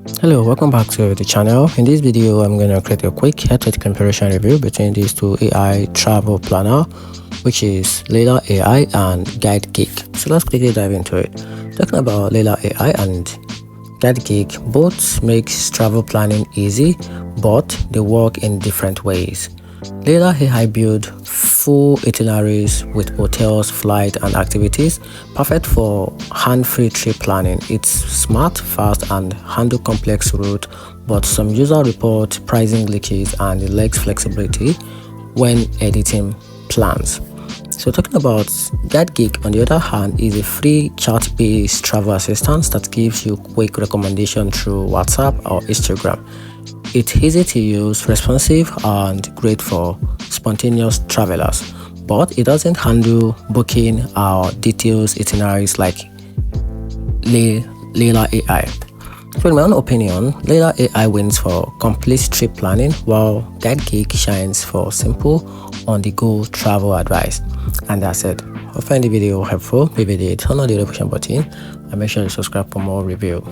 Hello, welcome back to the channel. In this video, I'm going to create a quick head-to-head comparison review between these two AI travel planner, which is Layla AI and GuideGeek. So let's quickly dive into it. Talking about Layla AI and GuideGeek, both makes travel planning easy, but they work in different ways. Layla AI build full itineraries with hotels, flight, and activities, perfect for hand-free trip planning. It's smart, fast, and handle complex routes, but some user report pricing glitches and it lacks flexibility when editing plans. So talking about GuideGeek, on the other hand, is a free chat-based travel assistant that gives you quick recommendation through WhatsApp or Instagram. It's easy to use, responsive, and great for spontaneous travelers, but it doesn't handle booking or details itineraries like Layla AI. So in my own opinion, Layla AI wins for complete trip planning, while GuideGeek shines for simple, on-the-go travel advice. And that's it. If you find the video helpful, leave it, turn on the notification button, and make sure you subscribe for more review.